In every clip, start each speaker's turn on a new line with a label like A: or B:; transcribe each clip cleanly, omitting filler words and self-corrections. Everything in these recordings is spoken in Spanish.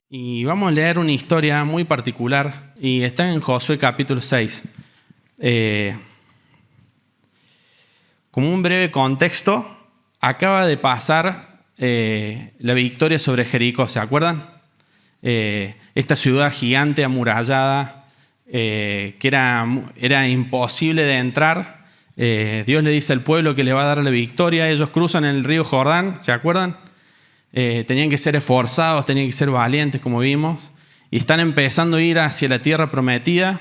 A: Y vamos a leer una historia muy particular y está en Josué capítulo 6. Como un breve contexto, acaba de pasar la victoria sobre Jericó, ¿se acuerdan? Esta ciudad gigante amurallada que era imposible de entrar. Dios le dice al pueblo que le va a dar la victoria. Ellos cruzan el río Jordán, ¿se acuerdan? Tenían que ser esforzados, tenían que ser valientes, como vimos, y están empezando a ir hacia la tierra prometida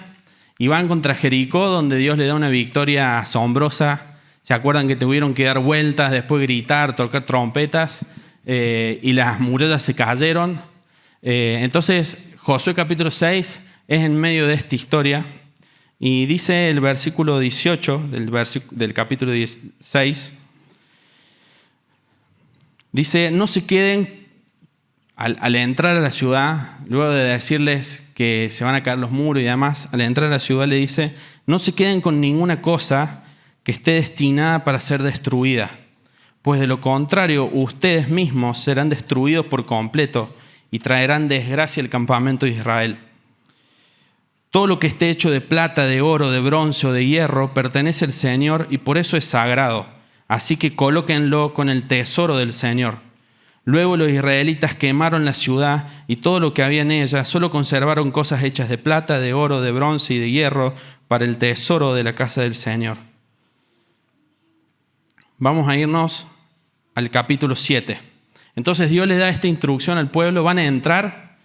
A: y van contra Jericó, donde Dios le da una victoria asombrosa. ¿Se acuerdan que tuvieron que dar vueltas, después gritar, tocar trompetas y las murallas se cayeron? Entonces Josué capítulo 6 es en medio de esta historia y dice el versículo 18 del capítulo 6. Dice, no se queden al entrar a la ciudad, luego de decirles que se van a caer los muros y demás, al entrar a la ciudad le dice, no se queden con ninguna cosa que esté destinada para ser destruida, pues de lo contrario ustedes mismos serán destruidos por completo y traerán desgracia al campamento de Israel. Todo lo que esté hecho de plata, de oro, de bronce o de hierro pertenece al Señor y por eso es sagrado. Así que colóquenlo con el tesoro del Señor. Luego los israelitas quemaron la ciudad y todo lo que había en ella, solo conservaron cosas hechas de plata, de oro, de bronce y de hierro para el tesoro de la casa del Señor. Vamos a irnos al capítulo 7. Entonces Dios le da esta instrucción al pueblo, van a entrar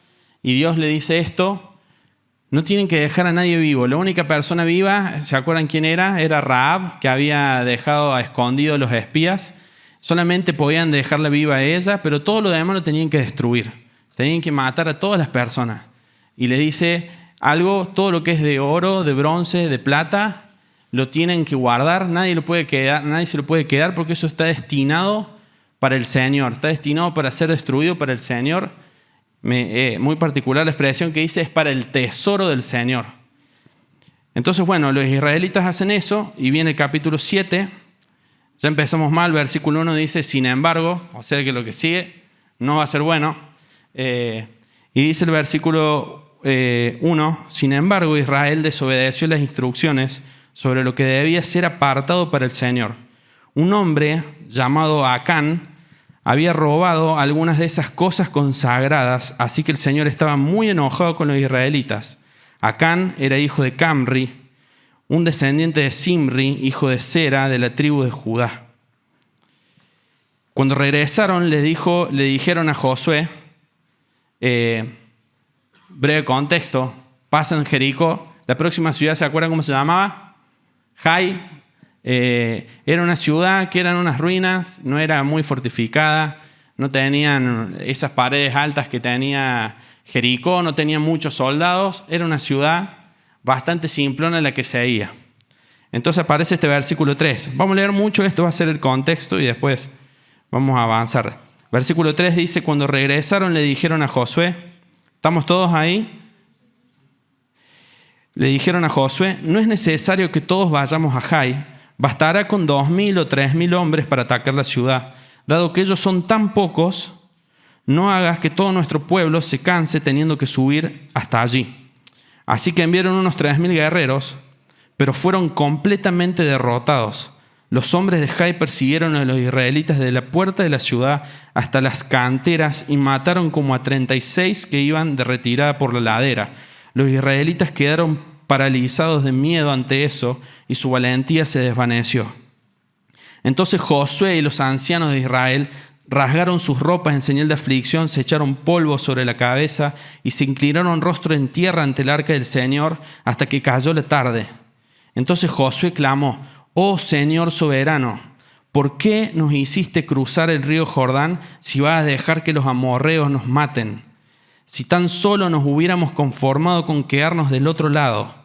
A: y Dios le dice esto. No tienen que dejar a nadie vivo. La única persona viva, ¿se acuerdan quién era? Era Rahab, que había dejado a escondido a los espías. Solamente podían dejarla viva a ella, pero todo lo demás lo tenían que destruir. Tenían que matar a todas las personas. Y le dice algo, todo lo que es de oro, de bronce, de plata, lo tienen que guardar. Nadie se lo puede quedar porque eso está destinado para el Señor. Está destinado para ser destruido para el Señor. Muy particular la expresión que dice es para el tesoro del Señor. Entonces, bueno, los israelitas hacen eso y viene el capítulo 7. Ya empezamos mal, versículo 1 dice, sin embargo, o sea que lo que sigue no va a ser bueno. Y dice el versículo 1, sin embargo, Israel desobedeció las instrucciones sobre lo que debía ser apartado para el Señor. Un hombre llamado Acán había robado algunas de esas cosas consagradas, así que el Señor estaba muy enojado con los israelitas. Acán era hijo de Camri, un descendiente de Simri, hijo de Sera, de la tribu de Judá. Cuando regresaron, le dijeron a Josué, breve contexto, pasan Jericó, la próxima ciudad, ¿se acuerdan cómo se llamaba? Jai. Era una ciudad que eran unas ruinas, no era muy fortificada, no tenían esas paredes altas que tenía Jericó, no tenía muchos soldados, era una ciudad bastante simplona en la que se veía. Entonces aparece este versículo 3. Vamos a leer mucho, esto va a ser el contexto y después vamos a avanzar. Versículo 3 dice, cuando regresaron le dijeron a Josué, ¿estamos todos ahí? Le dijeron a Josué, no es necesario que todos vayamos a Jai, bastará con 2,000 o 3,000 hombres para atacar la ciudad. Dado que ellos son tan pocos, no hagas que todo nuestro pueblo se canse teniendo que subir hasta allí. Así que enviaron unos 3,000 guerreros, pero fueron completamente derrotados. Los hombres de Jai persiguieron a los israelitas desde la puerta de la ciudad hasta las canteras y mataron como a 36 que iban de retirada por la ladera. Los israelitas quedaron paralizados de miedo ante eso y su valentía se desvaneció. Entonces Josué y los ancianos de Israel rasgaron sus ropas en señal de aflicción, se echaron polvo sobre la cabeza y se inclinaron rostro en tierra ante el arca del Señor hasta que cayó la tarde. Entonces Josué clamó, «Oh Señor soberano, ¿por qué nos hiciste cruzar el río Jordán si vas a dejar que los amorreos nos maten? Si tan solo nos hubiéramos conformado con quedarnos del otro lado.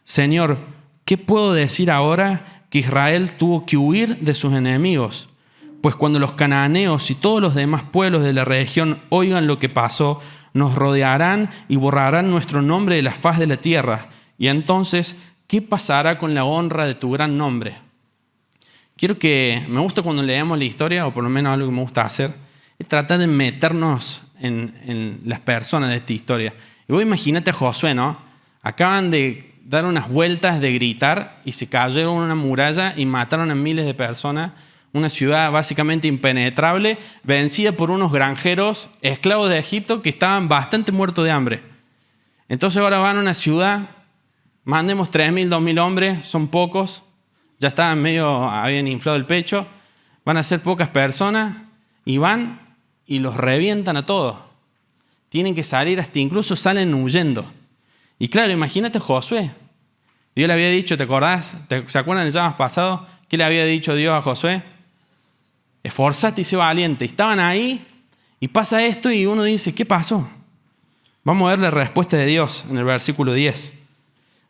A: Señor, ¿qué puedo decir ahora que Israel tuvo que huir de sus enemigos, pues cuando los cananeos y todos los demás pueblos de la región oigan lo que pasó, nos rodearán y borrarán nuestro nombre de la faz de la tierra. Y entonces, ¿qué pasará con la honra de tu gran nombre? Me gusta cuando leemos la historia, o por lo menos algo que me gusta hacer, es tratar de meternos en las personas de esta historia. Y vos imagínate a Josué, ¿no? Acaban de dar unas vueltas, de gritar, y se cayeron en una muralla y mataron a miles de personas. Una ciudad básicamente impenetrable, vencida por unos granjeros esclavos de Egipto que estaban bastante muertos de hambre. Entonces ahora van a una ciudad, mandemos 3.000, 2.000 hombres, son pocos, ya estaban habían inflado el pecho, van a ser pocas personas y van y los revientan a todos. Tienen que salir, hasta incluso salen huyendo. Y claro, imagínate Josué. Dios le había dicho, ¿te acordás? ¿Se acuerdan del llamado pasado? ¿Qué le había dicho Dios a Josué? Esforzate y sé valiente. Estaban ahí y pasa esto y uno dice, ¿qué pasó? Vamos a ver la respuesta de Dios en el versículo 10.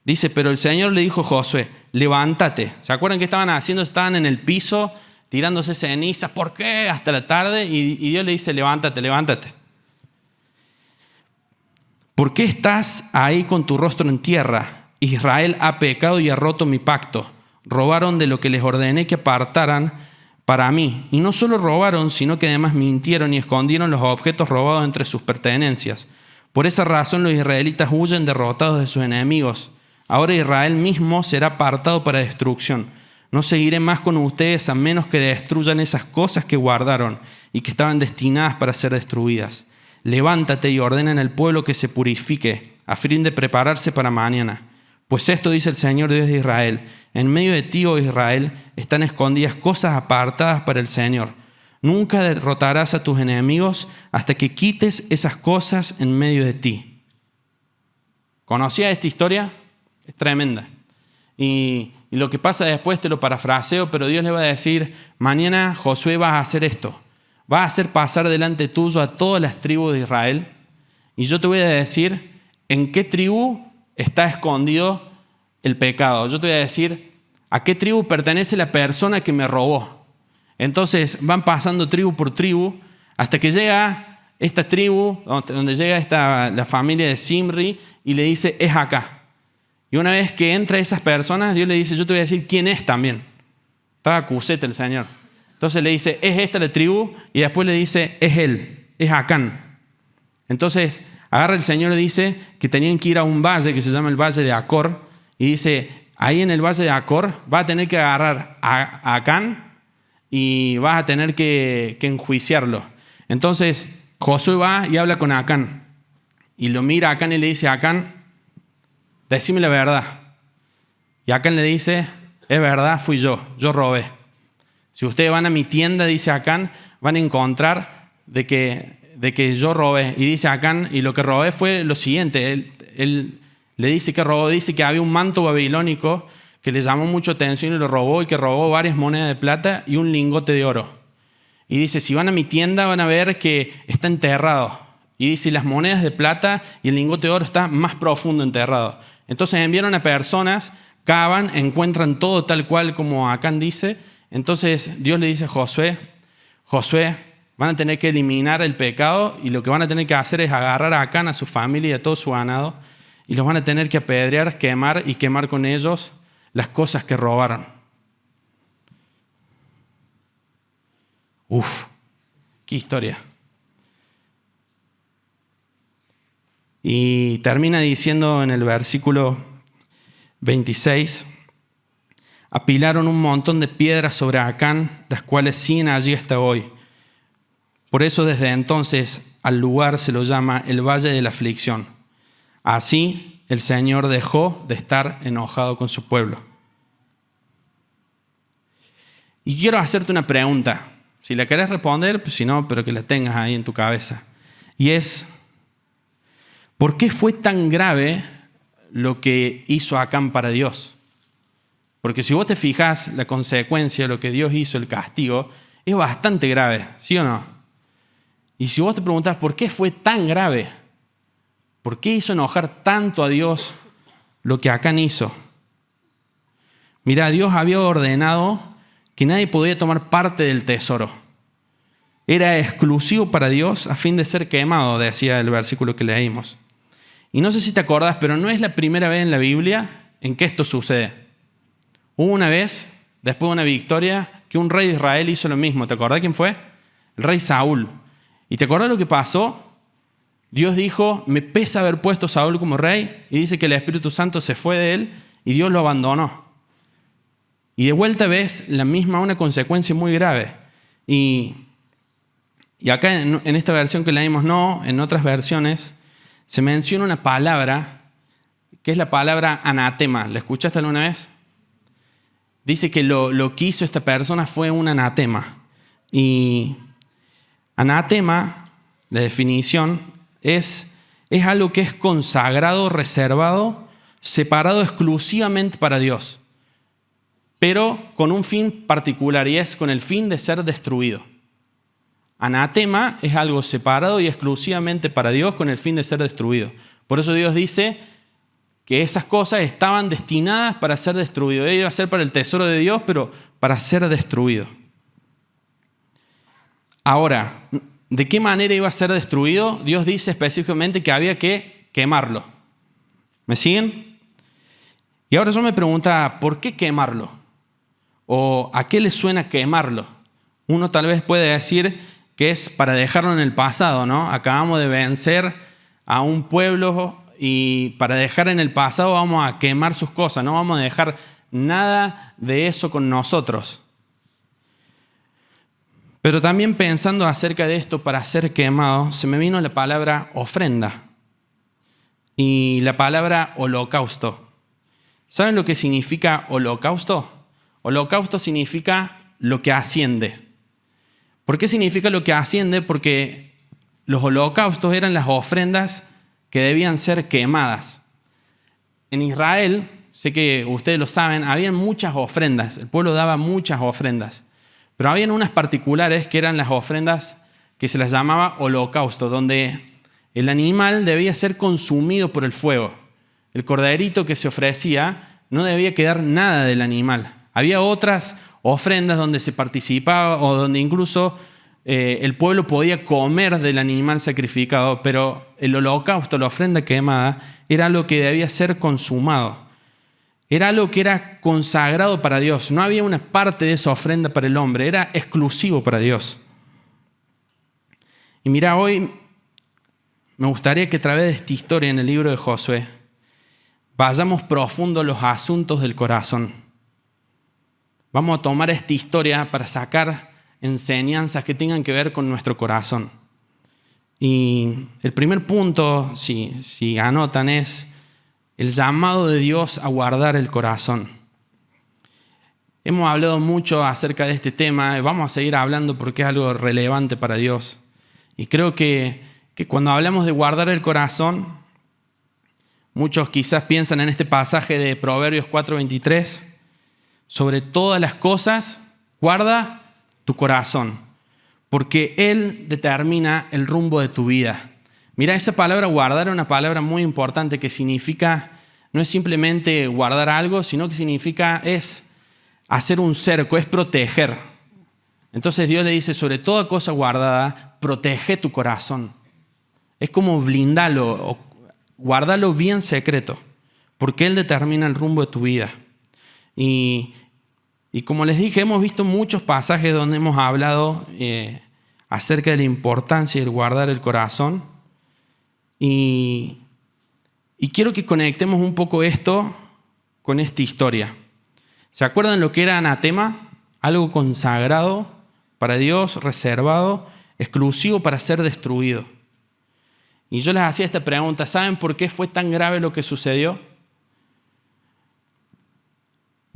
A: Dice, pero el Señor le dijo a Josué, levántate. ¿Se acuerdan qué estaban haciendo? Estaban en el piso tirándose cenizas. ¿Por qué? Hasta la tarde. Y Dios le dice, levántate, levántate. ¿Por qué estás ahí con tu rostro en tierra? Israel ha pecado y ha roto mi pacto. Robaron de lo que les ordené que apartaran para mí. Y no solo robaron, sino que además mintieron y escondieron los objetos robados entre sus pertenencias. Por esa razón los israelitas huyen derrotados de sus enemigos. Ahora Israel mismo será apartado para destrucción. No seguiré más con ustedes a menos que destruyan esas cosas que guardaron y que estaban destinadas para ser destruidas. Levántate y ordena al pueblo que se purifique, a fin de prepararse para mañana. Pues esto dice el Señor Dios de Israel: en medio de ti, oh Israel, están escondidas cosas apartadas para el Señor. Nunca derrotarás a tus enemigos hasta que quites esas cosas en medio de ti. ¿Conocías esta historia? Es tremenda. Y lo que pasa después te lo parafraseo, pero Dios le va a decir, mañana Josué va a hacer esto. Va a hacer pasar delante tuyo a todas las tribus de Israel. Y yo te voy a decir en qué tribu está escondido el pecado. Yo te voy a decir a qué tribu pertenece la persona que me robó. Entonces van pasando tribu por tribu hasta que llega esta tribu, donde llega la familia de Zimri y le dice, es acá. Y una vez que entra esas personas, Dios le dice, yo te voy a decir quién es también. Estaba acusete el Señor. Entonces le dice, es esta la tribu, y después le dice, es él, es Acán. Entonces agarra el Señor y dice que tenían que ir a un valle que se llama el Valle de Acor, y dice, ahí en el Valle de Acor vas a tener que agarrar a Acán y vas a tener que enjuiciarlo. Entonces Josué va y habla con Acán, y lo mira a Acán y le dice, Acán, decime la verdad. Y Acán le dice, es verdad, fui yo robé. Si ustedes van a mi tienda, dice Acán, van a encontrar de que yo robé. Y dice Acán, y lo que robé fue lo siguiente. Él le dice que robó, dice que había un manto babilónico que le llamó mucho atención y lo robó, y que robó varias monedas de plata y un lingote de oro. Y dice, si van a mi tienda van a ver que está enterrado. Y dice, las monedas de plata y el lingote de oro está más profundo enterrado. Entonces enviaron a personas, cavan, encuentran todo tal cual como Acán dice. Entonces Dios le dice a Josué, van a tener que eliminar el pecado, y lo que van a tener que hacer es agarrar a Acán, a su familia y a todo su ganado, y los van a tener que apedrear, quemar con ellos las cosas que robaron. Uf, qué historia. Y termina diciendo en el versículo 26, apilaron un montón de piedras sobre Acán, las cuales siguen allí hasta hoy. Por eso desde entonces al lugar se lo llama el Valle de la Aflicción. Así el Señor dejó de estar enojado con su pueblo. Y quiero hacerte una pregunta. Si la querés responder, pues si no, pero que la tengas ahí en tu cabeza. Y es, ¿por qué fue tan grave lo que hizo Acán para Dios? Porque si vos te fijas, la consecuencia, lo que Dios hizo, el castigo, es bastante grave, ¿sí o no? Y si vos te preguntás, ¿por qué fue tan grave? ¿Por qué hizo enojar tanto a Dios lo que Acán hizo? Mirá, Dios había ordenado que nadie podía tomar parte del tesoro. Era exclusivo para Dios a fin de ser quemado, decía el versículo que leímos. Y no sé si te acordás, pero no es la primera vez en la Biblia en que esto sucede. Hubo una vez, después de una victoria, que un rey de Israel hizo lo mismo. ¿Te acordás quién fue? El rey Saúl. ¿Y te acordás lo que pasó? Dios dijo, me pesa haber puesto a Saúl como rey, y dice que el Espíritu Santo se fue de él y Dios lo abandonó. Y de vuelta ves una consecuencia muy grave. Y acá en esta versión que leímos no, en otras versiones, se menciona una palabra que es la palabra anatema. ¿La escuchaste alguna vez? Dice que lo que hizo esta persona fue un anatema. Y anatema, la definición, es algo que es consagrado, reservado, separado exclusivamente para Dios, pero con un fin particular, y es con el fin de ser destruido. Anatema es algo separado y exclusivamente para Dios con el fin de ser destruido. Por eso Dios dice que esas cosas estaban destinadas para ser destruido. Iba a ser para el tesoro de Dios, pero para ser destruido. Ahora, ¿de qué manera iba a ser destruido? Dios dice específicamente que había que quemarlo. ¿Me siguen? Y ahora yo me pregunto, ¿por qué quemarlo? ¿O a qué le suena quemarlo? Uno tal vez puede decir que es para dejarlo en el pasado, ¿no? Acabamos de vencer a un pueblo y para dejar en el pasado vamos a quemar sus cosas, no vamos a dejar nada de eso con nosotros. Pero también pensando acerca de esto para ser quemado, se me vino la palabra ofrenda y la palabra holocausto. ¿Saben lo que significa holocausto? Holocausto significa lo que asciende. ¿Por qué significa lo que asciende? Porque los holocaustos eran las ofrendas que debían ser quemadas. En Israel, sé que ustedes lo saben, había muchas ofrendas. El pueblo daba muchas ofrendas. Pero había unas particulares que eran las ofrendas que se las llamaba holocausto, donde el animal debía ser consumido por el fuego. El corderito que se ofrecía no debía quedar nada del animal. Había otras ofrendas donde se participaba o donde incluso el pueblo podía comer del animal sacrificado, pero el holocausto, la ofrenda quemada, era algo que debía ser consumado. Era algo que era consagrado para Dios. No había una parte de esa ofrenda para el hombre, era exclusivo para Dios. Y mira, hoy me gustaría que a través de esta historia en el libro de Josué vayamos profundo en los asuntos del corazón. Vamos a tomar esta historia para sacar enseñanzas que tengan que ver con nuestro corazón. Y el primer punto, si anotan, es el llamado de Dios a guardar el corazón. Hemos hablado mucho acerca de este tema, vamos a seguir hablando porque es algo relevante para Dios. Y creo que cuando hablamos de guardar el corazón, muchos quizás piensan en este pasaje de Proverbios 4:23, sobre todas las cosas, guarda tu corazón, porque Él determina el rumbo de tu vida. Mira, esa palabra guardar es una palabra muy importante que significa, no es simplemente guardar algo, sino que significa es hacer un cerco, es proteger. Entonces Dios le dice, sobre toda cosa guardada, protege tu corazón. Es como blindarlo o guardarlo bien secreto, porque Él determina el rumbo de tu vida. Y como les dije, hemos visto muchos pasajes donde hemos hablado acerca de la importancia de guardar el corazón. Y quiero que conectemos un poco esto con esta historia. ¿Se acuerdan lo que era anatema? Algo consagrado para Dios, reservado, exclusivo para ser destruido. Y yo les hacía esta pregunta, ¿saben por qué fue tan grave lo que sucedió?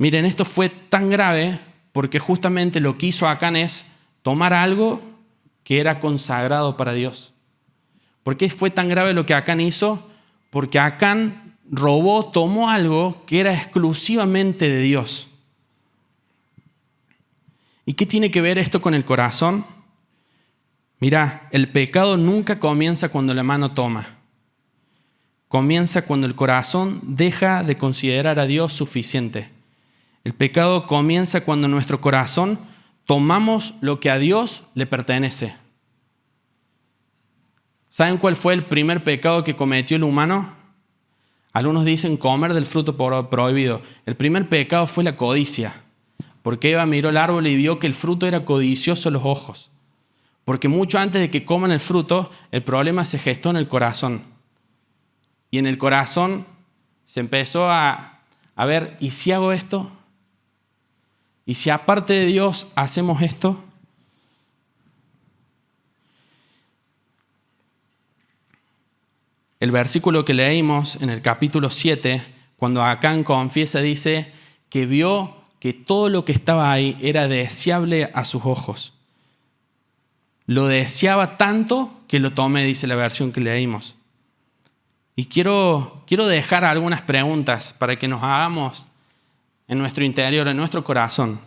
A: Miren, esto fue tan grave porque justamente lo que hizo Acán es tomar algo que era consagrado para Dios. ¿Por qué fue tan grave lo que Acán hizo? Porque Acán tomó algo que era exclusivamente de Dios. ¿Y qué tiene que ver esto con el corazón? Mira, el pecado nunca comienza cuando la mano toma. Comienza cuando el corazón deja de considerar a Dios suficiente. El pecado comienza cuando en nuestro corazón tomamos lo que a Dios le pertenece. ¿Saben cuál fue el primer pecado que cometió el humano? Algunos dicen comer del fruto prohibido. El primer pecado fue la codicia. Porque Eva miró el árbol y vio que el fruto era codicioso a los ojos. Porque mucho antes de que coman el fruto, el problema se gestó en el corazón. Y en el corazón se empezó a ver, ¿y si hago esto? ¿Y si aparte de Dios hacemos esto? El versículo que leímos en el capítulo 7, cuando Acán confiesa, dice que vio que todo lo que estaba ahí era deseable a sus ojos. Lo deseaba tanto que lo tomé, dice la versión que leímos. Y quiero dejar algunas preguntas para que nos hagamos en nuestro interior, en nuestro corazón.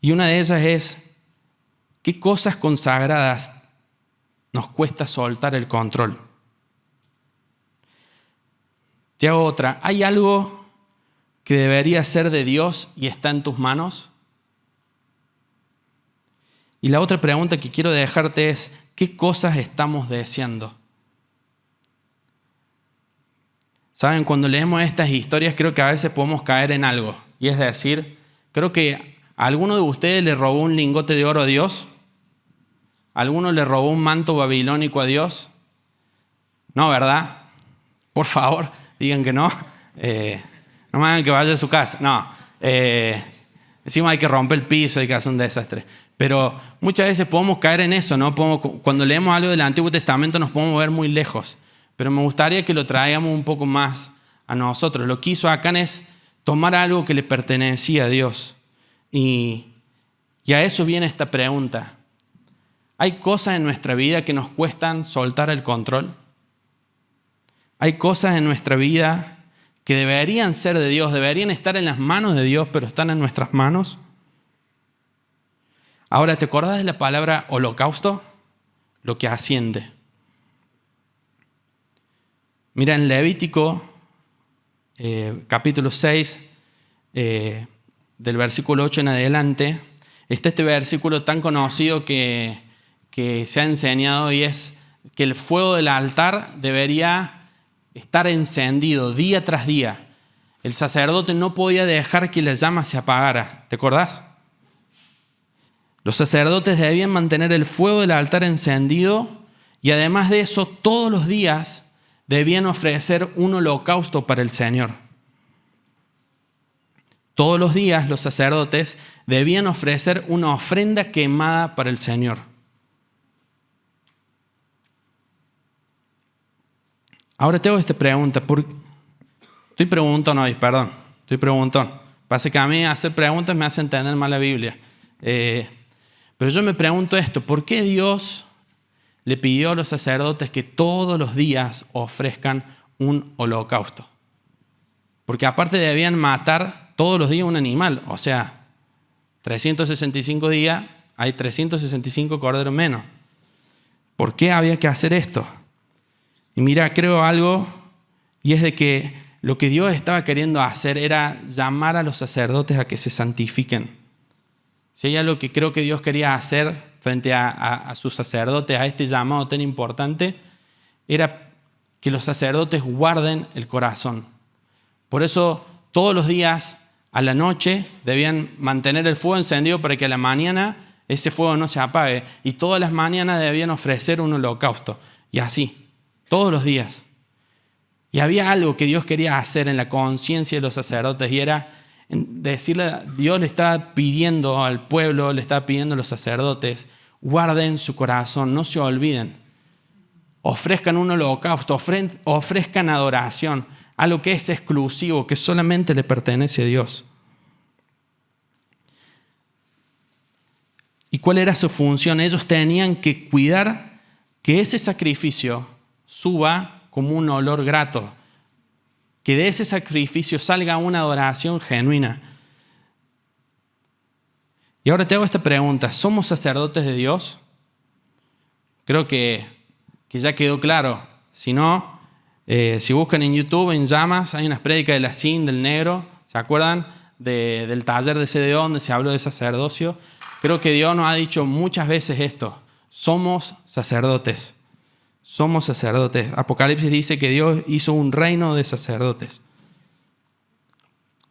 A: Y una de ellas es, ¿qué cosas consagradas nos cuesta soltar el control? Te hago otra. ¿Hay algo que debería ser de Dios y está en tus manos? Y la otra pregunta que quiero dejarte es, ¿qué cosas estamos deseando? Saben, cuando leemos estas historias creo que a veces podemos caer en algo. Y es decir, creo que a alguno de ustedes le robó un lingote de oro a Dios. ¿A alguno le robó un manto babilónico a Dios? No, ¿verdad? Por favor, digan que no. No me hagan que vaya a su casa. No. Encima hay que romper el piso, hay que hacer un desastre. Pero muchas veces podemos caer en eso, ¿no? Cuando leemos algo del Antiguo Testamento nos podemos ver muy lejos. Pero me gustaría que lo traigamos un poco más a nosotros. Lo que hizo Acán es tomar algo que le pertenecía a Dios. Y a eso viene esta pregunta. ¿Hay cosas en nuestra vida que nos cuestan soltar el control? ¿Hay cosas en nuestra vida que deberían ser de Dios, deberían estar en las manos de Dios, pero están en nuestras manos? Ahora, ¿te acordás de la palabra holocausto? Lo que asciende. Mira, en Levítico, capítulo 6, del versículo 8 en adelante, está este versículo tan conocido que se ha enseñado, y es que el fuego del altar debería estar encendido día tras día. El sacerdote no podía dejar que la llama se apagara. ¿Te acordás? Los sacerdotes debían mantener el fuego del altar encendido, y además de eso, todos los días debían ofrecer un holocausto para el Señor. Todos los días los sacerdotes debían ofrecer una ofrenda quemada para el Señor. Ahora te hago esta pregunta. Estoy preguntón hoy, perdón. Estoy preguntón. Pasa que a mí hacer preguntas me hace entender mal la Biblia. Pero yo me pregunto esto. ¿Por qué Dios le pidió a los sacerdotes que todos los días ofrezcan un holocausto? Porque aparte debían matar todos los días un animal. O sea, 365 días hay 365 corderos menos. ¿Por qué había que hacer esto? Y mira, creo algo, y es de que lo que Dios estaba queriendo hacer era llamar a los sacerdotes a que se santifiquen. Si hay algo que creo que Dios quería hacer frente a sus sacerdotes, a este llamado tan importante, era que los sacerdotes guarden el corazón. Por eso todos los días a la noche debían mantener el fuego encendido para que a la mañana ese fuego no se apague. Y todas las mañanas debían ofrecer un holocausto. Y así, todos los días. Y había algo que Dios quería hacer en la conciencia de los sacerdotes, y era decirle, Dios le estaba pidiendo al pueblo, le estaba pidiendo a los sacerdotes, guarden su corazón, no se olviden. Ofrezcan un holocausto, ofrezcan adoración, algo que es exclusivo, que solamente le pertenece a Dios. ¿Y cuál era su función? Ellos tenían que cuidar que ese sacrificio suba como un olor grato, que de ese sacrificio salga una adoración genuina. Y ahora te hago esta pregunta: ¿somos sacerdotes de Dios? Creo que ya quedó claro. Si no, si buscan en YouTube, en Llamas, hay unas prédicas de la CIN, del negro, ¿Se acuerdan del taller de CDO donde se habló de sacerdocio? Creo que Dios nos ha dicho muchas veces esto. Somos sacerdotes. Somos sacerdotes. Apocalipsis dice que Dios hizo un reino de sacerdotes.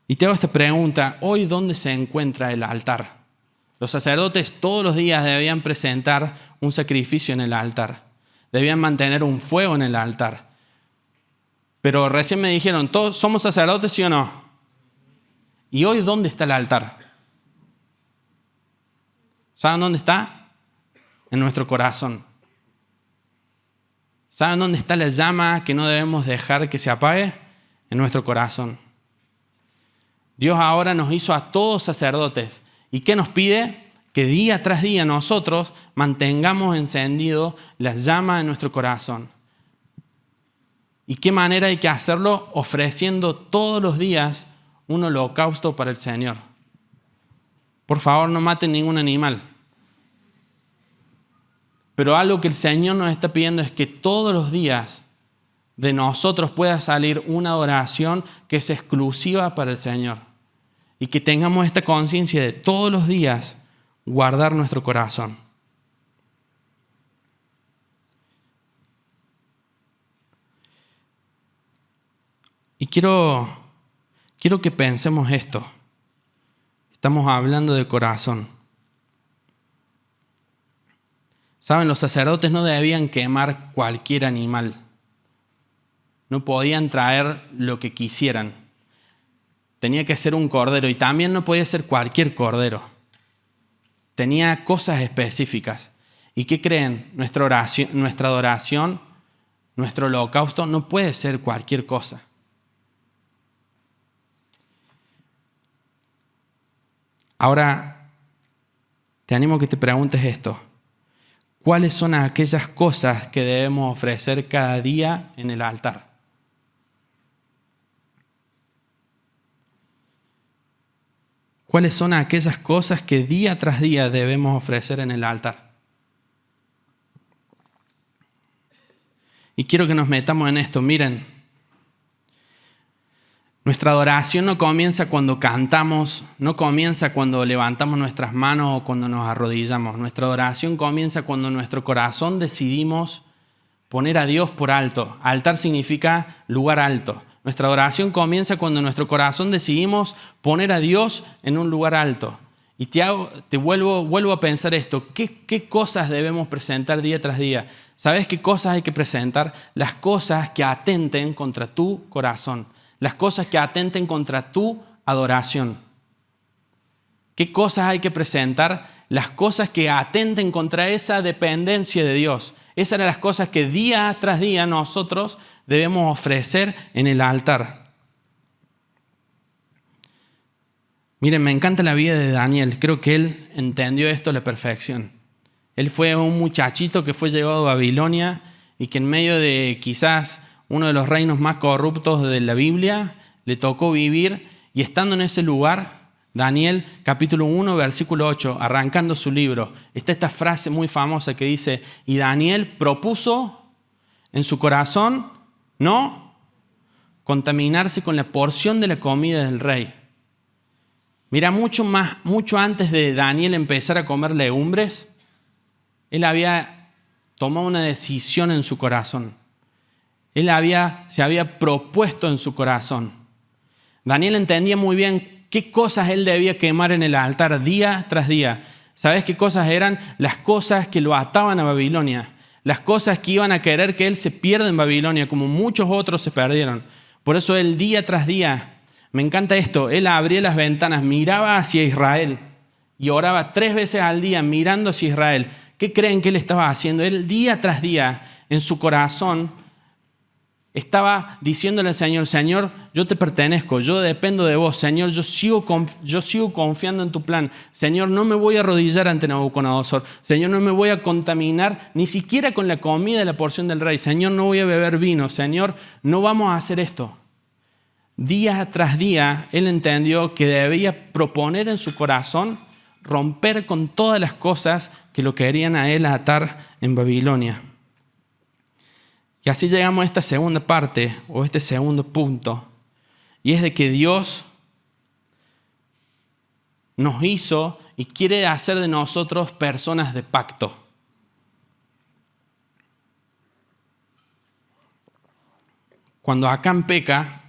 A: Y te hago esta pregunta. ¿Hoy dónde se encuentra el altar? Los sacerdotes todos los días debían presentar un sacrificio en el altar. Debían mantener un fuego en el altar. Pero recién me dijeron, ¿todos somos sacerdotes, sí o no? ¿Y hoy dónde está el altar? ¿Saben dónde está? En nuestro corazón. ¿Saben dónde está la llama que no debemos dejar que se apague? En nuestro corazón. Dios ahora nos hizo a todos sacerdotes. ¿Y qué nos pide? Que día tras día nosotros mantengamos encendido la llama en nuestro corazón. ¿Y qué manera hay que hacerlo? Ofreciendo todos los días un holocausto para el Señor. Por favor, no maten ningún animal. Pero algo que el Señor nos está pidiendo es que todos los días de nosotros pueda salir una adoración que es exclusiva para el Señor. Y que tengamos esta conciencia de todos los días guardar nuestro corazón. Y quiero que pensemos esto. Estamos hablando de corazón. Saben, los sacerdotes no debían quemar cualquier animal. No podían traer lo que quisieran. Tenía que ser un cordero y también no podía ser cualquier cordero. Tenía cosas específicas. ¿Y qué creen? Nuestra adoración, nuestro holocausto no puede ser cualquier cosa. Ahora, te animo a que te preguntes esto. ¿Cuáles son aquellas cosas que debemos ofrecer cada día en el altar? ¿Cuáles son aquellas cosas que día tras día debemos ofrecer en el altar? Y quiero que nos metamos en esto. Miren, nuestra adoración no comienza cuando cantamos, no comienza cuando levantamos nuestras manos o cuando nos arrodillamos. Nuestra adoración comienza cuando en nuestro corazón decidimos poner a Dios por alto. Altar significa lugar alto. Nuestra adoración comienza cuando en nuestro corazón decidimos poner a Dios en un lugar alto. Y te vuelvo a pensar esto. ¿Qué cosas debemos presentar día tras día? ¿Sabes qué cosas hay que presentar? Las cosas que atenten contra tu corazón. Las cosas que atenten contra tu adoración. ¿Qué cosas hay que presentar? Las cosas que atenten contra esa dependencia de Dios. Esas eran las cosas que día tras día nosotros debemos ofrecer en el altar. Miren, me encanta la vida de Daniel. Creo que él entendió esto a la perfección. Él fue un muchachito que fue llevado a Babilonia y que en medio de quizás uno de los reinos más corruptos de la Biblia, le tocó vivir y estando en ese lugar, Daniel capítulo 1 versículo 8, arrancando su libro, está esta frase muy famosa que dice, y Daniel propuso en su corazón no contaminarse con la porción de la comida del rey. Mira, mucho antes de Daniel empezar a comer legumbres, él había tomado una decisión en su corazón. Él se había propuesto en su corazón. Daniel entendía muy bien qué cosas él debía quemar en el altar día tras día. ¿Sabes qué cosas eran? Las cosas que lo ataban a Babilonia. Las cosas que iban a querer que él se pierda en Babilonia, como muchos otros se perdieron. Por eso él día tras día, me encanta esto, él abría las ventanas, miraba hacia Israel y oraba 3 veces al día mirando hacia Israel. ¿Qué creen que él estaba haciendo? Él día tras día en su corazón estaba diciéndole al Señor, Señor, yo te pertenezco, yo dependo de vos, Señor, yo sigo confiando en tu plan. Señor, no me voy a arrodillar ante Nabucodonosor. Señor, no me voy a contaminar ni siquiera con la comida de la porción del rey. Señor, no voy a beber vino. Señor, no vamos a hacer esto. Día tras día, él entendió que debía proponer en su corazón romper con todas las cosas que lo querían a él atar en Babilonia. Y así llegamos a esta segunda parte, o este segundo punto, y es de que Dios nos hizo y quiere hacer de nosotros personas de pacto. Cuando Acán peca,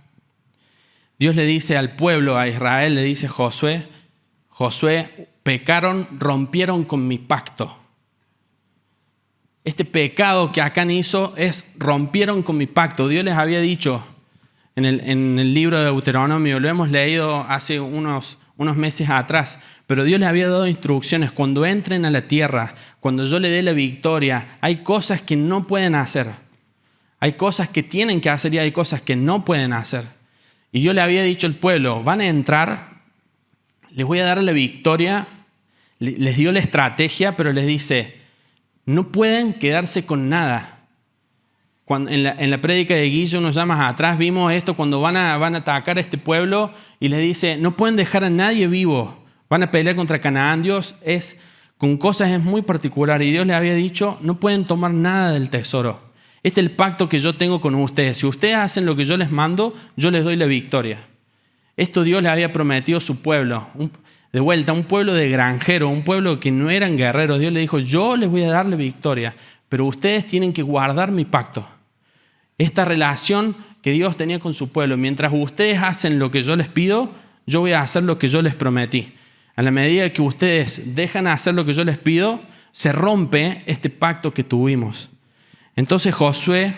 A: Dios le dice al pueblo, a Israel, le dice Josué, pecaron, rompieron con mi pacto. Este pecado que Acán hizo rompieron con mi pacto. Dios les había dicho en el libro de Deuteronomio, lo hemos leído hace unos meses atrás, pero Dios les había dado instrucciones. Cuando entren a la tierra, cuando yo les dé la victoria, hay cosas que no pueden hacer. Hay cosas que tienen que hacer y hay cosas que no pueden hacer. Y Dios le había dicho al pueblo, van a entrar, les voy a dar la victoria, les dio la estrategia, pero les dice, no pueden quedarse con nada. En la prédica de Guillo, unos llamas atrás, vimos esto cuando van a atacar a este pueblo y les dice, no pueden dejar a nadie vivo, van a pelear contra Canaán. Dios con cosas es muy particular y Dios les había dicho, no pueden tomar nada del tesoro. Este es el pacto que yo tengo con ustedes. Si ustedes hacen lo que yo les mando, yo les doy la victoria. Esto Dios le había prometido a su pueblo. De vuelta, un pueblo de granjeros, un pueblo que no eran guerreros. Dios le dijo, yo les voy a dar la victoria, pero ustedes tienen que guardar mi pacto. Esta relación que Dios tenía con su pueblo. Mientras ustedes hacen lo que yo les pido, yo voy a hacer lo que yo les prometí. A la medida que ustedes dejan hacer lo que yo les pido, se rompe este pacto que tuvimos. Entonces Josué,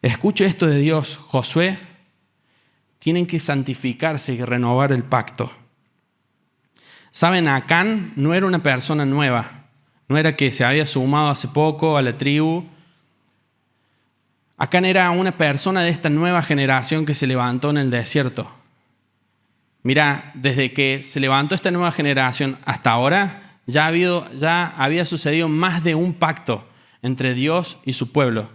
A: escuche esto de Dios, Josué, tienen que santificarse y renovar el pacto. Saben, Acán no era una persona nueva, no era que se había sumado hace poco a la tribu. Acán era una persona de esta nueva generación que se levantó en el desierto. Mira, desde que se levantó esta nueva generación hasta ahora, ya había sucedido más de un pacto entre Dios y su pueblo.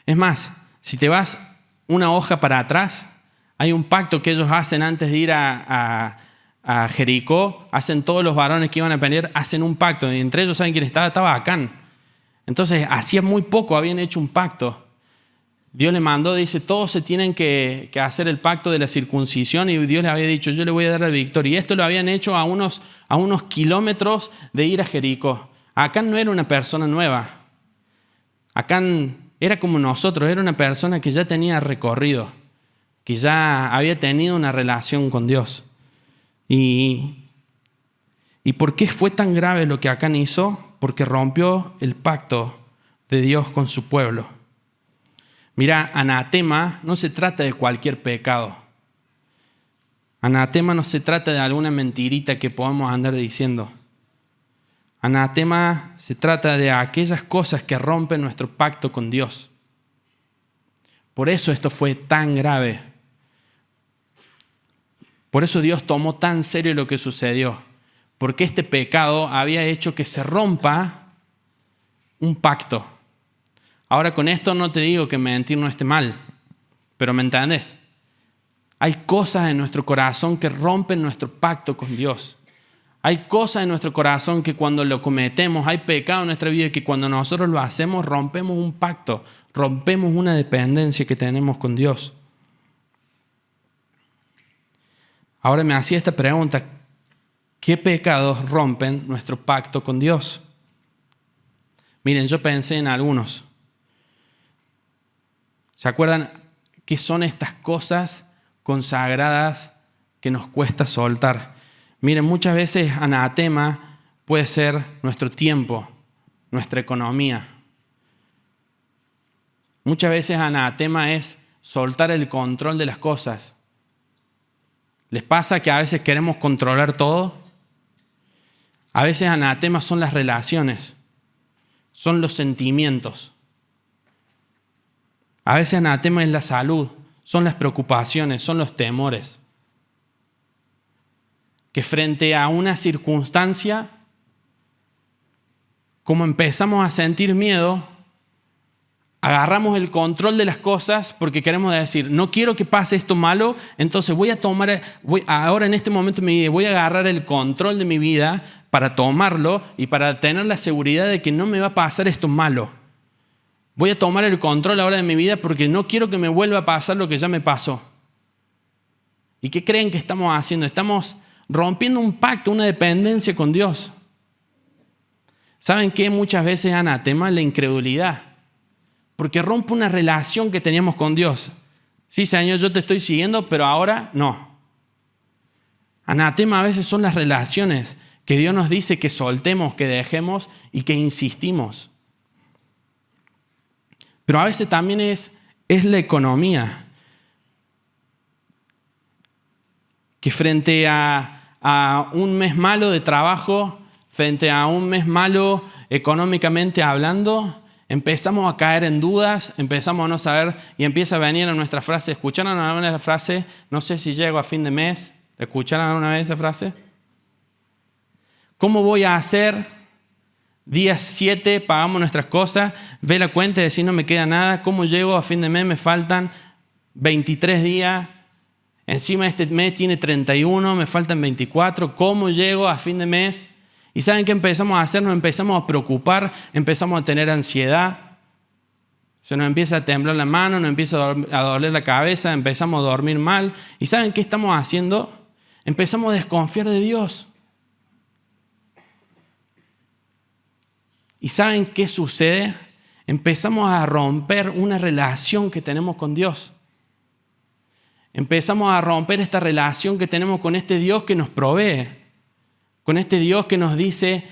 A: Es más, si te vas una hoja para atrás, hay un pacto que ellos hacen antes de ir a Jericó. Hacen todos los varones que iban a pelear, hacen un pacto. Y entre ellos, ¿saben quién estaba? Acán. Entonces, hacía muy poco habían hecho un pacto. Dios le mandó, dice, todos se tienen que hacer el pacto de la circuncisión. Y Dios le había dicho, yo le voy a dar la victoria. Y esto lo habían hecho a unos kilómetros de ir a Jericó. Acán no era una persona nueva. Acán era como nosotros, era una persona que ya tenía recorrido, que ya había tenido una relación con Dios. ¿Y por qué fue tan grave lo que Acán hizo? Porque rompió el pacto de Dios con su pueblo. Mira, anatema no se trata de cualquier pecado. Anatema no se trata de alguna mentirita que podamos andar diciendo. Anatema se trata de aquellas cosas que rompen nuestro pacto con Dios. Por eso esto fue tan grave. Por eso Dios tomó tan serio lo que sucedió. Porque este pecado había hecho que se rompa un pacto. Ahora con esto no te digo que mentir no esté mal, pero ¿me entendés? Hay cosas en nuestro corazón que rompen nuestro pacto con Dios. Hay cosas en nuestro corazón que cuando lo cometemos, hay pecado en nuestra vida que cuando nosotros lo hacemos rompemos un pacto, rompemos una dependencia que tenemos con Dios. Ahora me hacía esta pregunta, ¿qué pecados rompen nuestro pacto con Dios? Miren, yo pensé en algunos. ¿Se acuerdan qué son estas cosas consagradas que nos cuesta soltar? Miren, muchas veces anatema puede ser nuestro tiempo, nuestra economía. Muchas veces anatema es soltar el control de las cosas. ¿Les pasa que a veces queremos controlar todo? A veces anatema son las relaciones, son los sentimientos. A veces anatema es la salud, son las preocupaciones, son los temores. Que frente a una circunstancia, como empezamos a sentir miedo, agarramos el control de las cosas porque queremos decir, no quiero que pase esto malo, entonces ahora en este momento de mi vida, voy a agarrar el control de mi vida para tomarlo y para tener la seguridad de que no me va a pasar esto malo. Voy a tomar el control ahora de mi vida porque no quiero que me vuelva a pasar lo que ya me pasó. ¿Y qué creen que estamos haciendo? Estamos rompiendo un pacto, una dependencia con Dios. ¿Saben qué? Muchas veces anatema la incredulidad, porque rompe una relación que teníamos con Dios. Sí, Señor, yo te estoy siguiendo, pero ahora no. Anatema a veces son las relaciones que Dios nos dice que soltemos, que dejemos y que insistimos. Pero a veces también es la economía. Que frente a un mes malo de trabajo, frente a un mes malo económicamente hablando, empezamos a caer en dudas, empezamos a no saber y empieza a venir a nuestra frase. ¿Escucharon alguna vez la frase? No sé si llego a fin de mes. ¿Escucharon alguna vez esa frase? ¿Cómo voy a hacer? Día 7, pagamos nuestras cosas, ve la cuenta y decís no me queda nada. ¿Cómo llego a fin de mes? Me faltan 23 días. Encima este mes tiene 31, me faltan 24. ¿Cómo llego a fin de mes? ¿Y saben qué empezamos a hacer? Nos empezamos a preocupar, empezamos a tener ansiedad. Se nos empieza a temblar la mano, nos empieza a doler la cabeza, empezamos a dormir mal. ¿Y saben qué estamos haciendo? Empezamos a desconfiar de Dios. ¿Y saben qué sucede? Empezamos a romper una relación que tenemos con Dios. Empezamos a romper esta relación que tenemos con este Dios que nos provee. Con este Dios que nos dice,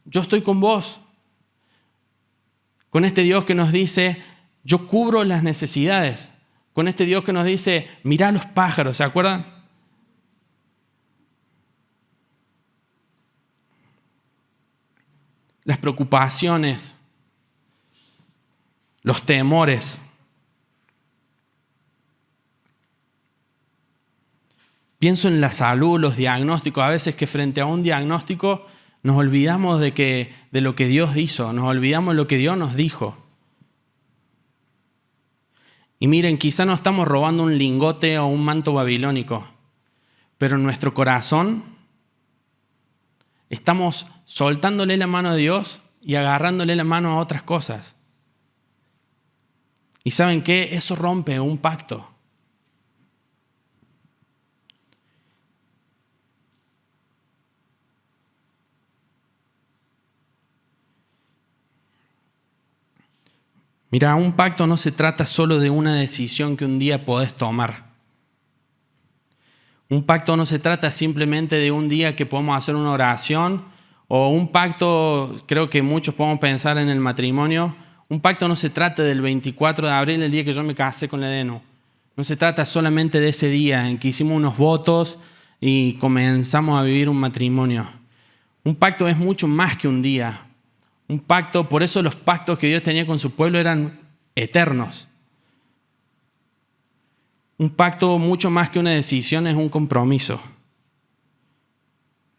A: yo estoy con vos. Con este Dios que nos dice, yo cubro las necesidades. Con este Dios que nos dice, mirá los pájaros, ¿se acuerdan? Las preocupaciones, los temores. Pienso en la salud, los diagnósticos. A veces que frente a un diagnóstico nos olvidamos de lo que Dios hizo, nos olvidamos de lo que Dios nos dijo. Y miren, quizá no estamos robando un lingote o un manto babilónico, pero en nuestro corazón estamos soltándole la mano a Dios y agarrándole la mano a otras cosas. ¿Y saben qué? Eso rompe un pacto. Mira, un pacto no se trata solo de una decisión que un día podés tomar. Un pacto no se trata simplemente de un día que podemos hacer una oración, o un pacto, creo que muchos podemos pensar en el matrimonio. Un pacto no se trata del 24 de abril, el día que yo me casé con la Denu. No se trata solamente de ese día en que hicimos unos votos y comenzamos a vivir un matrimonio. Un pacto es mucho más que un día. Un pacto, por eso los pactos que Dios tenía con su pueblo eran eternos. Un pacto mucho más que una decisión es un compromiso.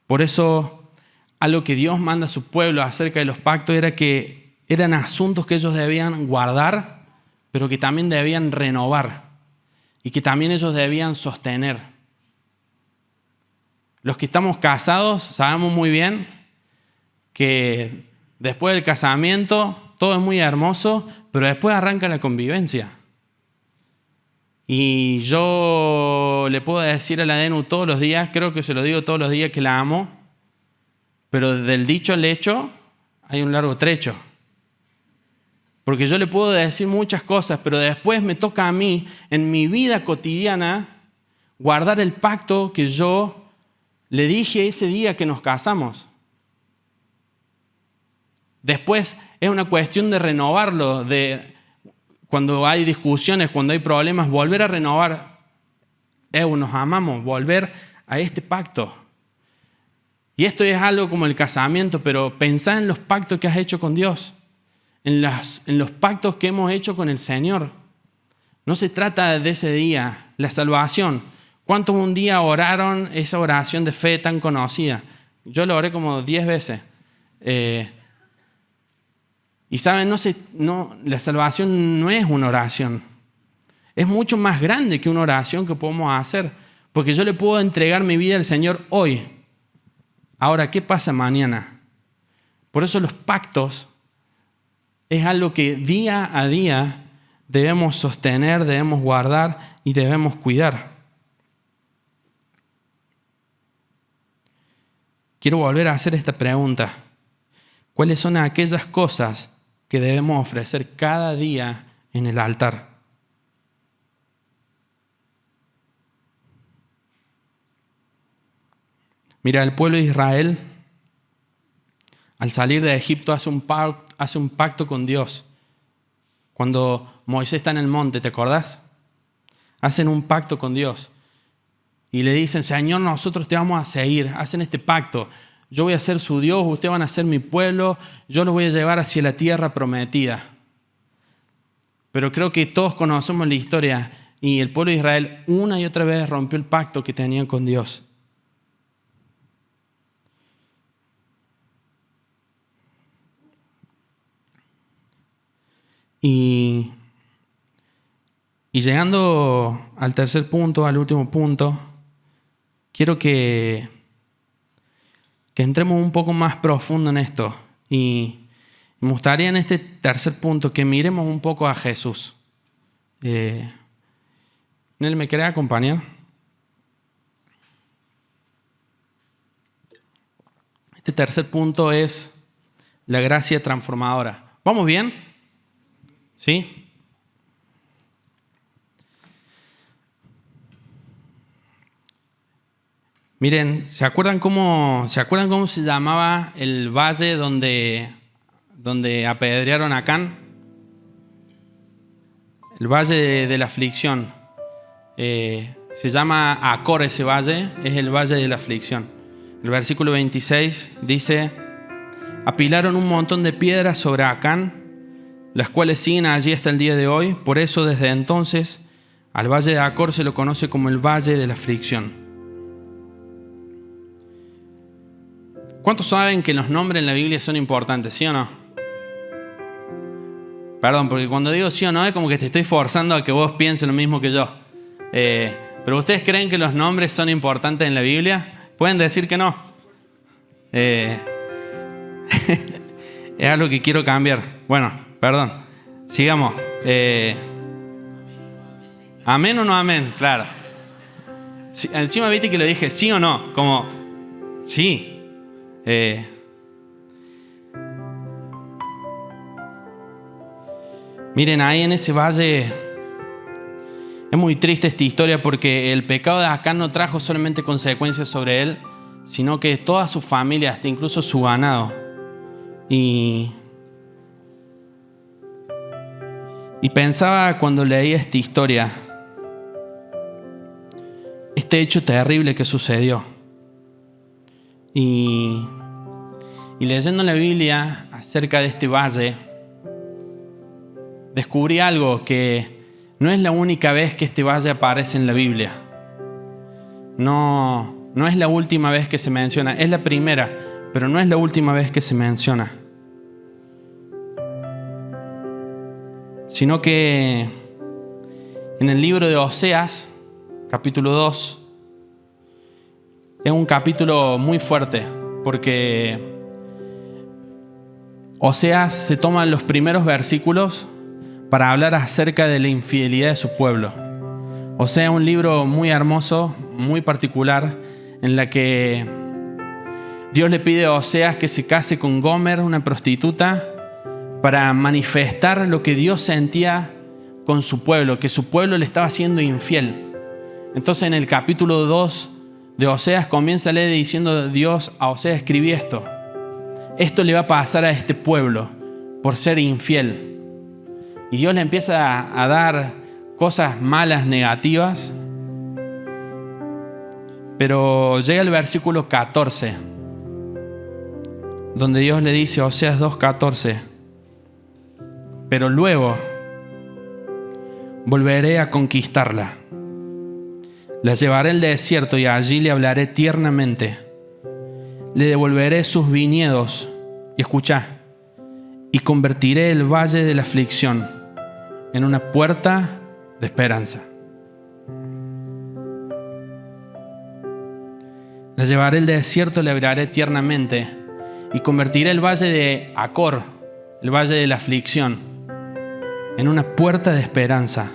A: Por eso, algo que Dios manda a su pueblo acerca de los pactos era que eran asuntos que ellos debían guardar, pero que también debían renovar y que también ellos debían sostener. Los que estamos casados sabemos muy bien que después del casamiento todo es muy hermoso, pero después arranca la convivencia. Y yo le puedo decir a la Denu todos los días, creo que se lo digo todos los días que la amo, pero del dicho al hecho hay un largo trecho. Porque yo le puedo decir muchas cosas, pero después me toca a mí, en mi vida cotidiana, guardar el pacto que yo le dije ese día que nos casamos. Después es una cuestión de renovarlo, de cuando hay discusiones, cuando hay problemas, volver a renovar. Nos amamos, volver a este pacto. Y esto es algo como el casamiento, pero pensá en los pactos que has hecho con Dios, en los pactos que hemos hecho con el Señor. No se trata de ese día, la salvación. ¿Cuántos un día oraron esa oración de fe tan conocida? Yo lo oré como 10 veces. Y saben, la salvación no es una oración. Es mucho más grande que una oración que podemos hacer. Porque yo le puedo entregar mi vida al Señor hoy. Ahora, ¿qué pasa mañana? Por eso los pactos es algo que día a día debemos sostener, debemos guardar y debemos cuidar. quiero volver a hacer esta pregunta. ¿Cuáles son aquellas cosas que debemos ofrecer cada día en el altar? Mira, el pueblo de Israel, al salir de Egipto, hace un pacto con Dios. Cuando Moisés está en el monte, ¿te acordás? Hacen un pacto con Dios. Y le dicen, Señor, nosotros te vamos a seguir. Hacen este pacto. Yo voy a ser su Dios, ustedes van a ser mi pueblo. Yo los voy a llevar hacia la tierra prometida. Pero creo que todos conocemos la historia. Y el pueblo de Israel una y otra vez rompió el pacto que tenían con Dios. Y llegando al tercer punto, al último punto, quiero que entremos un poco más profundo en esto. Y me gustaría en este tercer punto que miremos un poco a Jesús. ¿Él me quiere acompañar? Este tercer punto es la gracia transformadora. ¿Vamos bien? ¿Sí? Miren, ¿se acuerdan cómo se llamaba el valle donde apedrearon a Acán? El valle de la aflicción. Se llama Acor ese valle, es el valle de la aflicción. El versículo 26 dice: apilaron un montón de piedras sobre Acán, las cuales siguen allí hasta el día de hoy. Por eso desde entonces al valle de Acor se lo conoce como el valle de la aflicción. ¿Cuántos saben que los nombres en la Biblia son importantes, sí o no? Perdón, porque cuando digo sí o no es como que te estoy forzando a que vos pienses lo mismo que yo. Pero ¿ustedes creen que los nombres son importantes en la Biblia? ¿Pueden decir que no? Es algo que quiero cambiar. Bueno, perdón. Sigamos. ¿Amén o no amén? Claro. Sí, encima viste que le dije sí o no. Como, sí. Miren, ahí en ese valle es muy triste esta historia porque el pecado de Acán no trajo solamente consecuencias sobre él, sino que toda su familia, hasta incluso su ganado. Y pensaba cuando leía esta historia, este hecho terrible que sucedió. Y leyendo la Biblia acerca de este valle, descubrí algo, que no es la única vez que este valle aparece en la Biblia. No es la última vez que se menciona, es la primera, pero no es la última vez que se menciona. Sino que en el libro de Oseas, capítulo 2, es un capítulo muy fuerte, porque Oseas se toma los primeros versículos para hablar acerca de la infidelidad de su pueblo. Oseas es un libro muy hermoso, muy particular, en la que Dios le pide a Oseas que se case con Gomer, una prostituta, para manifestar lo que Dios sentía con su pueblo, que su pueblo le estaba siendo infiel. Entonces en el capítulo 2 de Oseas comienza a leer diciendo Dios a Oseas: escribí esto. Esto le va a pasar a este pueblo por ser infiel. Y Dios le empieza a dar cosas malas, negativas. Pero llega el versículo 14, donde Dios le dice, Oseas 2:14: pero luego volveré a conquistarla. La llevaré al desierto y allí le hablaré tiernamente. Le devolveré sus viñedos. Y escucha, y convertiré el valle de la aflicción en una puerta de esperanza. La llevaré al desierto, le hablaré tiernamente y convertiré el valle de Acor, el valle de la aflicción, en una puerta de esperanza.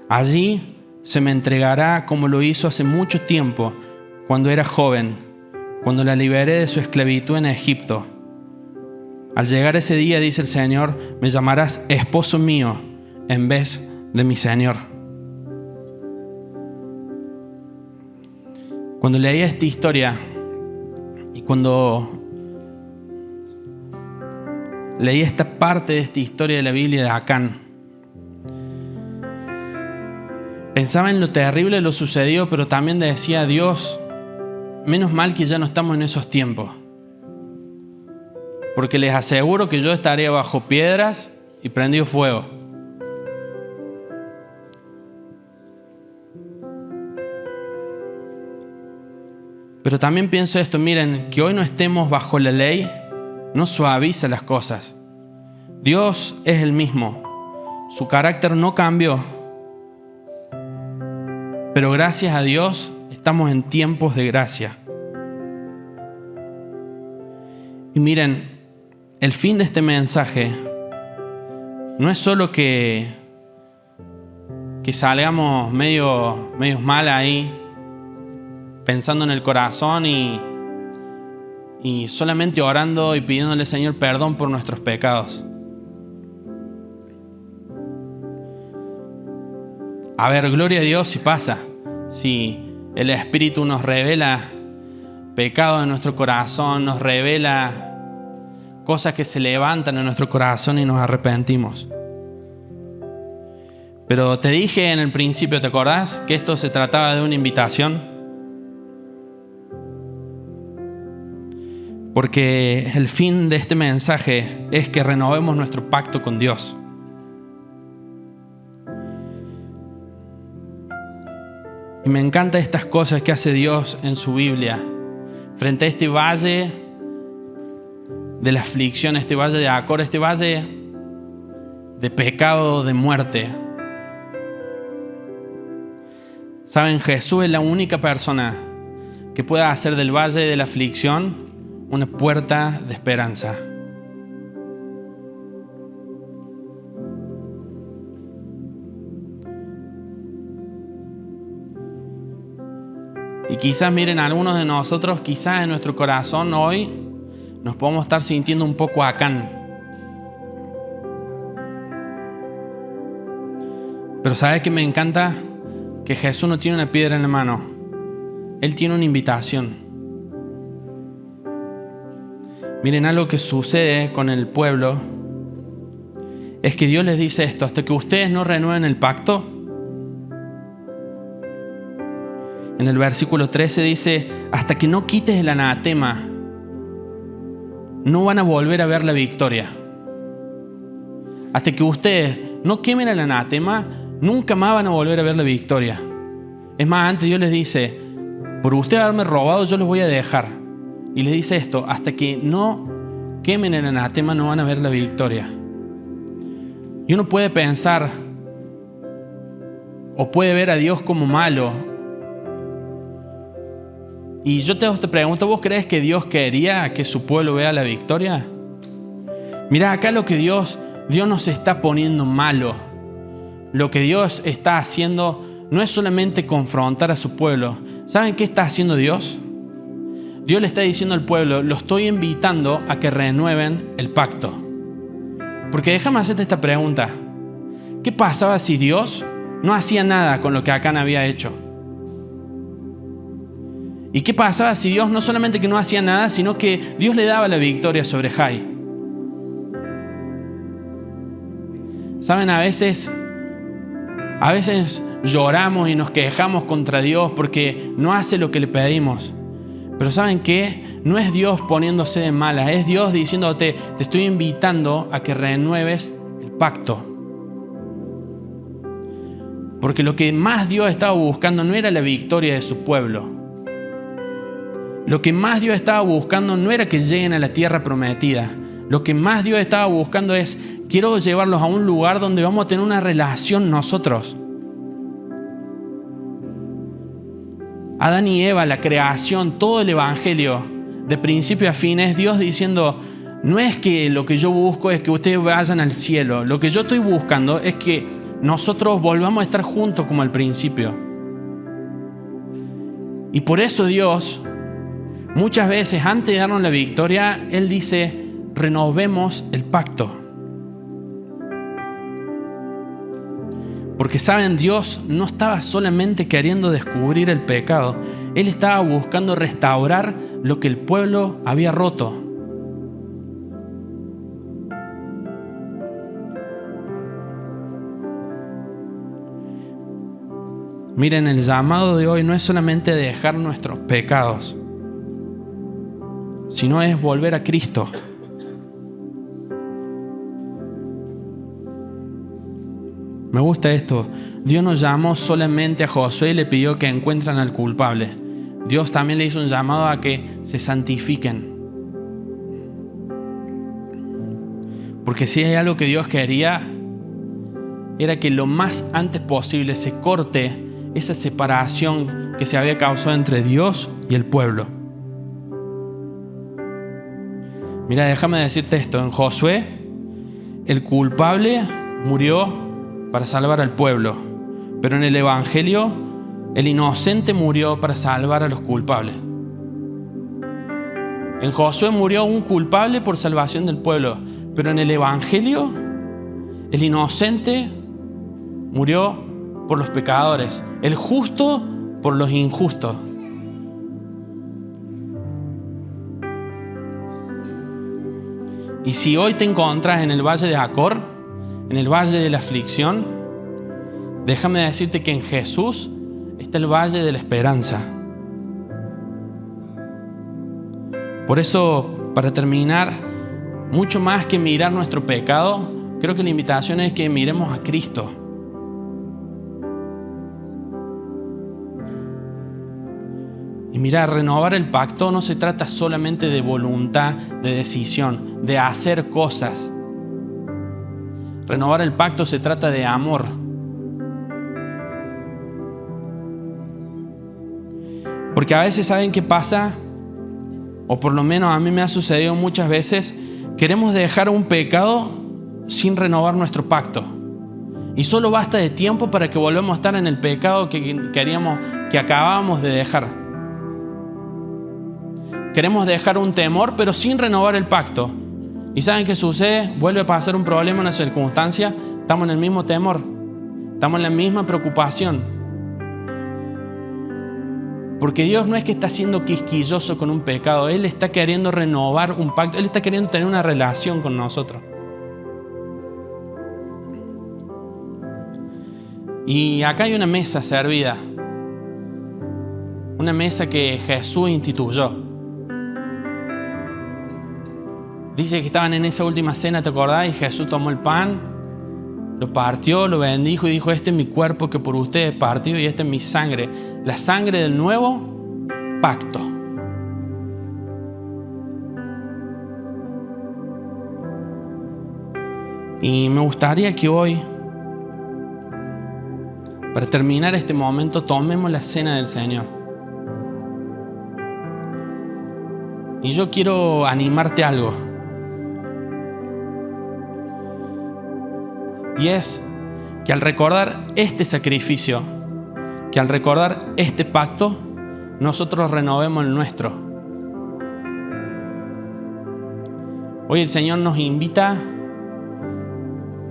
A: Allí se me entregará como lo hizo hace mucho tiempo, cuando era joven, cuando la liberé de su esclavitud en Egipto. Al llegar ese día, dice el Señor, me llamarás esposo mío en vez de mi Señor. Cuando leía esta historia y cuando leí esta parte de esta historia de la Biblia de Acán, pensaba en lo terrible de lo sucedido, pero también decía, Dios, menos mal que ya no estamos en esos tiempos. Porque les aseguro que yo estaría bajo piedras y prendido fuego. Pero también pienso esto, miren, que hoy no estemos bajo la ley no suaviza las cosas. Dios es el mismo. Su carácter no cambió. Pero gracias a Dios estamos en tiempos de gracia. Y miren, el fin de este mensaje no es solo que salgamos medios mal ahí, pensando en el corazón y solamente orando y pidiéndole al Señor perdón por nuestros pecados. A ver, gloria a Dios si pasa, si el Espíritu nos revela pecado en nuestro corazón, nos revela cosas que se levantan en nuestro corazón y nos arrepentimos. Pero te dije en el principio, ¿te acordás? Que esto se trataba de una invitación. Porque el fin de este mensaje es que renovemos nuestro pacto con Dios. Y me encantan estas cosas que hace Dios en su Biblia. Frente a este valle de la aflicción, este valle de Acor, este valle de pecado, de muerte. Saben, Jesús es la única persona que pueda hacer del valle de la aflicción una puerta de esperanza. Y quizás, miren, algunos de nosotros, quizás en nuestro corazón hoy nos podemos estar sintiendo un poco Acán. Pero ¿sabes qué me encanta? Que Jesús no tiene una piedra en la mano. Él tiene una invitación. Miren, algo que sucede con el pueblo es que Dios les dice esto: hasta que ustedes no renueven el pacto. En el versículo 13 dice: hasta que no quites el anatema, no van a volver a ver la victoria. Hasta que ustedes no quemen el anatema, nunca más van a volver a ver la victoria. Es más, antes Dios les dice: por usted haberme robado, yo los voy a dejar. Y les dice esto: hasta que no quemen el anatema, no van a ver la victoria. Y uno puede pensar o puede ver a Dios como malo. Y yo te hago esta pregunta: ¿vos crees que Dios quería que su pueblo vea la victoria? Mirá, acá lo que Dios nos está poniendo malo. Lo que Dios está haciendo no es solamente confrontar a su pueblo. ¿Saben qué está haciendo Dios? Dios le está diciendo al pueblo: lo estoy invitando a que renueven el pacto. Porque déjame hacerte esta pregunta: ¿qué pasaba si Dios no hacía nada con lo que Acán había hecho? ¿Y qué pasaba si Dios no solamente que no hacía nada, sino que Dios le daba la victoria sobre Jai? Saben, a veces lloramos y nos quejamos contra Dios porque no hace lo que le pedimos. Pero ¿saben qué? No es Dios poniéndose de malas, es Dios diciéndote: te estoy invitando a que renueves el pacto. Porque lo que más Dios estaba buscando no era la victoria de su pueblo. Lo que más Dios estaba buscando no era que lleguen a la tierra prometida. Lo que más Dios estaba buscando es: quiero llevarlos a un lugar donde vamos a tener una relación nosotros. Adán y Eva, la creación, todo el evangelio, de principio a fin, es Dios diciendo: no es que lo que yo busco es que ustedes vayan al cielo. Lo que yo estoy buscando es que nosotros volvamos a estar juntos como al principio. Y por eso Dios, Muchas veces, antes de darnos la victoria, Él dice, renovemos el pacto. Porque saben, Dios no estaba solamente queriendo descubrir el pecado. Él estaba buscando restaurar lo que el pueblo había roto. Miren, el llamado de hoy no es solamente dejar nuestros pecados, sino es volver a Cristo. Me gusta esto. Dios no llamó solamente a Josué y le pidió que encuentren al culpable. Dios también le hizo un llamado a que se santifiquen. Porque si hay algo que Dios quería, era que lo más antes posible se corte esa separación que se había causado entre Dios y el pueblo. Mira, déjame decirte esto. En Josué, el culpable murió para salvar al pueblo. Pero en el Evangelio, el inocente murió para salvar a los culpables. En Josué murió un culpable por salvación del pueblo. Pero en el Evangelio, el inocente murió por los pecadores, el justo por los injustos. Y si hoy te encuentras en el valle de Acor, en el valle de la aflicción, déjame decirte que en Jesús está el valle de la esperanza. Por eso, para terminar, mucho más que mirar nuestro pecado, creo que la invitación es que miremos a Cristo. Y mira, renovar el pacto no se trata solamente de voluntad, de decisión, de hacer cosas. Renovar el pacto se trata de amor. Porque a veces, ¿saben qué pasa? O por lo menos a mí me ha sucedido muchas veces. Queremos dejar un pecado sin renovar nuestro pacto. Y solo basta de tiempo para que volvamos a estar en el pecado que acabábamos de dejar. Queremos dejar un temor, pero sin renovar el pacto. ¿Y saben qué sucede? Vuelve a pasar un problema, una circunstancia. Estamos en el mismo temor. Estamos en la misma preocupación. Porque Dios no es que está siendo quisquilloso con un pecado. Él está queriendo renovar un pacto. Él está queriendo tener una relación con nosotros. Y acá hay una mesa servida. Una mesa que Jesús instituyó. Dice que estaban en esa última cena, ¿te acordás? Y Jesús tomó el pan, lo partió, lo bendijo y dijo: este es mi cuerpo que por ustedes es partido y esta es mi sangre. La sangre del nuevo pacto. Y me gustaría que hoy, para terminar este momento, tomemos la cena del Señor. Y yo quiero animarte a algo. Y es que al recordar este sacrificio, que al recordar este pacto, nosotros renovemos el nuestro. Hoy el Señor nos invita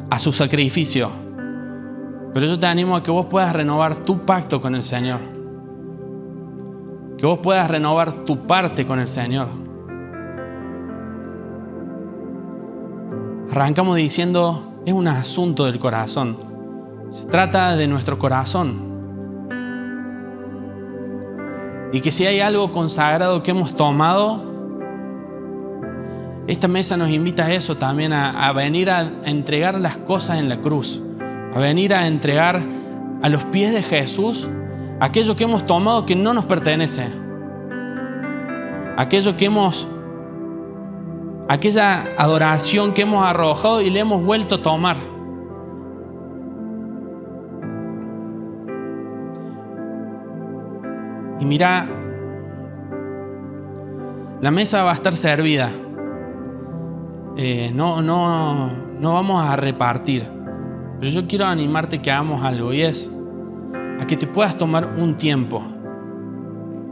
A: a su sacrificio. Pero yo te animo a que vos puedas renovar tu pacto con el Señor. Que vos puedas renovar tu parte con el Señor. Arrancamos diciendo: es un asunto del corazón. Se trata de nuestro corazón. Y que si hay algo consagrado que hemos tomado, esta mesa nos invita a eso también, a venir a entregar las cosas en la cruz. A venir a entregar a los pies de Jesús aquello que hemos tomado que no nos pertenece. Aquella adoración que hemos arrojado y le hemos vuelto a tomar. Y mira, la mesa va a estar servida. No vamos a repartir. Pero yo quiero animarte que hagamos algo, y es a que te puedas tomar un tiempo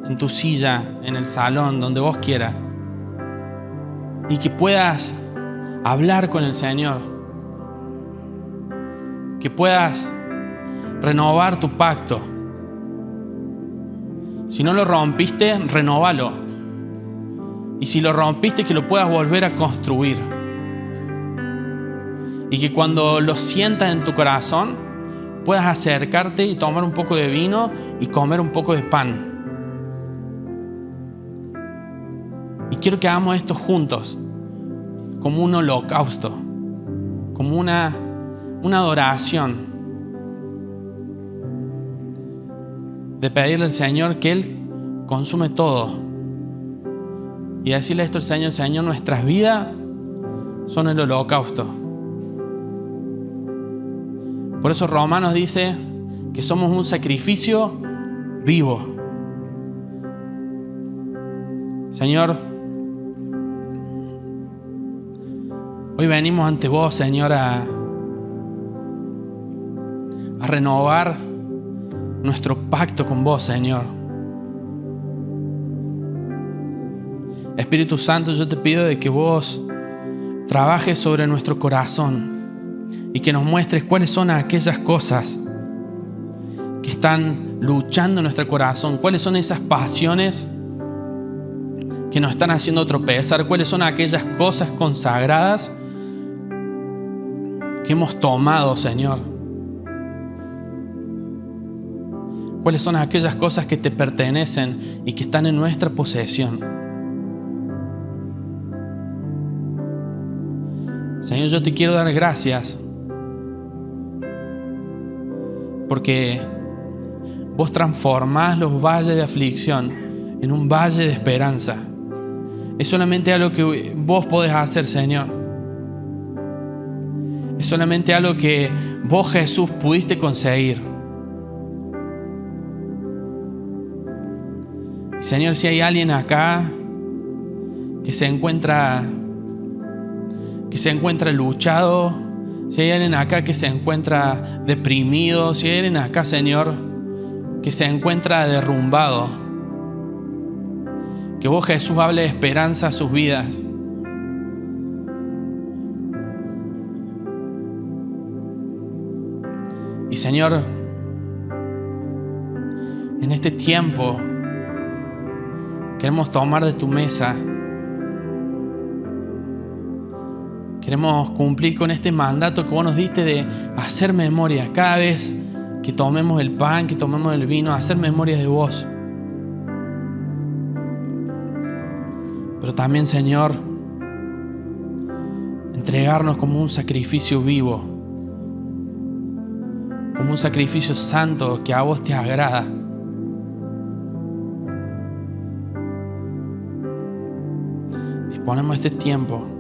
A: en tu silla, en el salón, donde vos quieras. Y que puedas hablar con el Señor. Que puedas renovar tu pacto. Si no lo rompiste, renovalo. Y si lo rompiste, que lo puedas volver a construir. Y que cuando lo sientas en tu corazón, puedas acercarte y tomar un poco de vino y comer un poco de pan. Y quiero que hagamos esto juntos, como un holocausto, como una adoración, de pedirle al Señor que Él consume todo. Y decirle esto al Señor: Señor, nuestras vidas son el holocausto. Por eso Romanos dice que somos un sacrificio vivo. Señor, hoy venimos ante vos, Señor, a renovar nuestro pacto con vos, Señor. Espíritu Santo, yo te pido de que vos trabajes sobre nuestro corazón y que nos muestres cuáles son aquellas cosas que están luchando en nuestro corazón, cuáles son esas pasiones que nos están haciendo tropezar, cuáles son aquellas cosas consagradas que hemos tomado, Señor. Cuáles son aquellas cosas que te pertenecen y que están en nuestra posesión. Señor, yo te quiero dar gracias porque vos transformás los valles de aflicción en un valle de esperanza. Es solamente algo que vos podés hacer, Señor. Es solamente algo que vos, Jesús, pudiste conseguir. Y, Señor, si hay alguien acá que se encuentra luchado, si hay alguien acá que se encuentra deprimido, si hay alguien acá, Señor, que se encuentra derrumbado, que vos, Jesús, hable de esperanza a sus vidas. Y, Señor, en este tiempo queremos tomar de tu mesa. Queremos cumplir con este mandato que vos nos diste de hacer memoria. Cada vez que tomemos el pan, que tomemos el vino, hacer memoria de vos. Pero también, Señor, entregarnos como un sacrificio vivo, como un sacrificio santo que a vos te agrada. Disponemos este tiempo